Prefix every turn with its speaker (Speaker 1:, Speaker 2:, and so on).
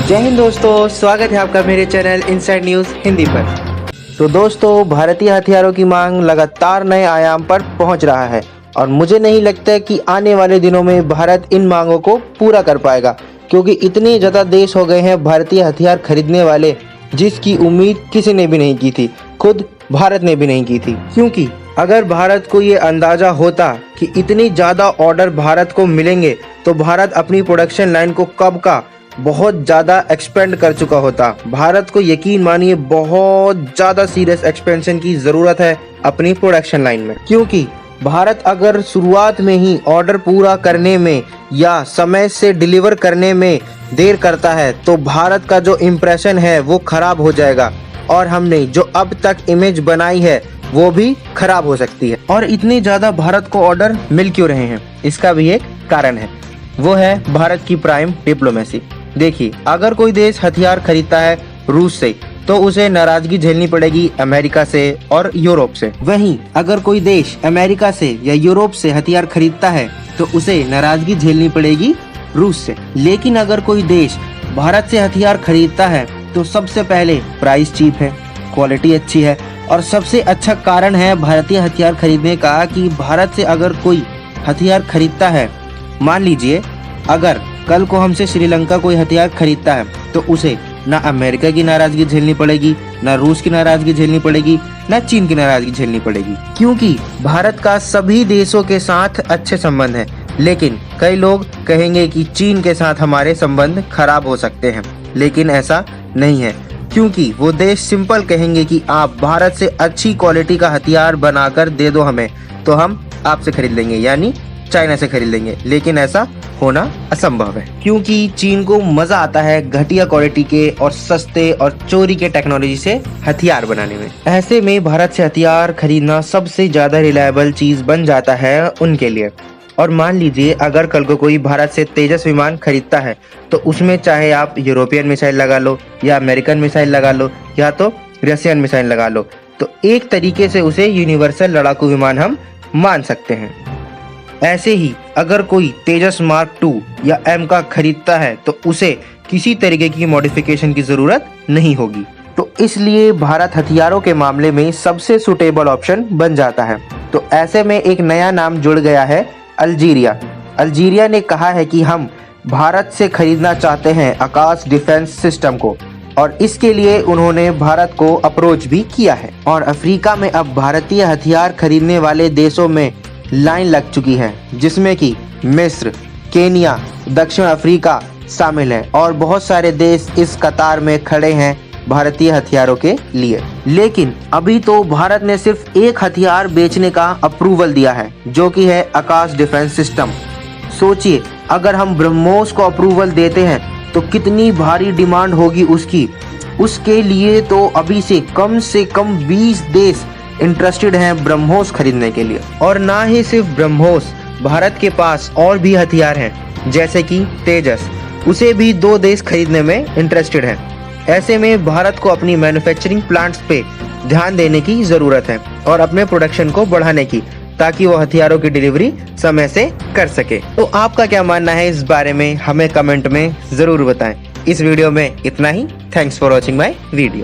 Speaker 1: जय हिंद दोस्तों, स्वागत है आपका मेरे चैनल इनसाइड न्यूज़ हिंदी पर। तो दोस्तों, भारतीय हथियारों की मांग लगातार नए आयाम पर पहुंच रहा है और मुझे नहीं लगता कि आने वाले दिनों में भारत इन मांगों को पूरा कर पाएगा, क्योंकि इतने ज़्यादा देश हो गए हैं भारतीय हथियार खरीदने वाले, जिसकी उम्मीद किसी ने भी नहीं की थी, खुद भारत ने भी नहीं की थी। क्योंकि अगर भारत को ये अंदाज़ा होता कि इतनी ज़्यादा ऑर्डर भारत को मिलेंगे तो भारत अपनी प्रोडक्शन लाइन को कब का बहुत ज़्यादा एक्सपेंड कर चुका होता। भारत को यकीन मानिए बहुत ज़्यादा सीरियस एक्सपेंशन की ज़रूरत है अपनी प्रोडक्शन लाइन में, क्योंकि भारत अगर शुरुआत में ही ऑर्डर पूरा करने में या समय से डिलीवर करने में देर करता है तो भारत का जो इम्प्रेशन है वो खराब हो जाएगा और हमने जो अब तक इमेज बनाई है वो भी खराब हो सकती है। और इतने ज़्यादा भारत को ऑर्डर मिल क्यों रहे हैं, इसका भी एक कारण है, वो है भारत की प्राइम डिप्लोमेसी। देखिए, अगर कोई देश हथियार खरीदता है रूस से तो उसे नाराजगी झेलनी पड़ेगी अमेरिका से और यूरोप से। वहीं अगर कोई देश अमेरिका से या यूरोप से हथियार खरीदता है तो उसे नाराजगी झेलनी पड़ेगी रूस से। लेकिन अगर कोई देश भारत से हथियार खरीदता है तो सबसे पहले प्राइस चीप है, क्वालिटी अच्छी है और सबसे अच्छा कारण है भारतीय हथियार खरीदने का कि भारत से अगर कोई हथियार खरीदता है, मान लीजिए अगर कल को हमसे श्रीलंका कोई हथियार खरीदता है तो उसे ना अमेरिका की नाराजगी झेलनी पड़ेगी, ना रूस की नाराजगी झेलनी पड़ेगी, ना चीन की नाराजगी झेलनी पड़ेगी, क्योंकि भारत का सभी देशों के साथ अच्छे संबंध हैं। लेकिन कई लोग कहेंगे कि चीन के साथ हमारे संबंध खराब हो सकते हैं, लेकिन ऐसा नहीं है, क्योंकि वो देश सिंपल कहेंगे कि आप भारत से अच्छी क्वालिटी का हथियार बनाकर दे दो हमें तो हम आपसे खरीद लेंगे, यानी चाइना से खरीद लेंगे। लेकिन ऐसा होना असंभव है, क्योंकि चीन को मजा आता है घटिया क्वालिटी के और सस्ते और चोरी के टेक्नोलॉजी से हथियार बनाने में। ऐसे में भारत से हथियार खरीदना सबसे ज्यादा रिलायबल चीज बन जाता है उनके लिए। और मान लीजिए अगर कल को कोई भारत से तेजस विमान खरीदता है तो उसमें चाहे आप यूरोपियन मिसाइल लगा लो या अमेरिकन मिसाइल लगा लो या तो रशियन मिसाइल लगा लो, तो एक तरीके से उसे यूनिवर्सल लड़ाकू विमान हम मान सकते हैं। ऐसे ही अगर कोई तेजस मार्क 2 या एम का खरीदता है तो उसे किसी तरीके की मॉडिफिकेशन की जरूरत नहीं होगी। तो इसलिए भारत हथियारों के मामले में सबसे सुटेबल ऑप्शन बन जाता है। तो ऐसे में एक नया नाम जुड़ गया है, अल्जीरिया। अल्जीरिया ने कहा है कि हम भारत से खरीदना चाहते हैं आकाश डिफेंस सिस्टम को, और इसके लिए उन्होंने भारत को अप्रोच भी किया है। और अफ्रीका में अब भारतीय हथियार खरीदने वाले देशों में लाइन लग चुकी है, जिसमें कि मिस्र, केनिया, दक्षिण अफ्रीका शामिल है और बहुत सारे देश इस कतार में खड़े हैं भारतीय हथियारों के लिए। लेकिन अभी तो भारत ने सिर्फ एक हथियार बेचने का अप्रूवल दिया है, जो कि है आकाश डिफेंस सिस्टम। सोचिए, अगर हम ब्रह्मोस को अप्रूवल देते हैं तो कितनी भारी डिमांड होगी उसकी। उसके लिए तो अभी से कम 20 देश इंटरेस्टेड हैं ब्रह्मोस खरीदने के लिए। और ना ही सिर्फ ब्रह्मोस, भारत के पास और भी हथियार हैं, जैसे कि तेजस, उसे भी 2 देश खरीदने में इंटरेस्टेड हैं। ऐसे में भारत को अपनी मैन्युफैक्चरिंग प्लांट्स पे ध्यान देने की ज़रूरत है और अपने प्रोडक्शन को बढ़ाने की, ताकि वो हथियारों की डिलीवरी समय से कर सके। तो आपका क्या मानना है इस बारे में, हमें कमेंट में ज़रूर बताएं। इस वीडियो में इतना ही। Thanks for watching my video.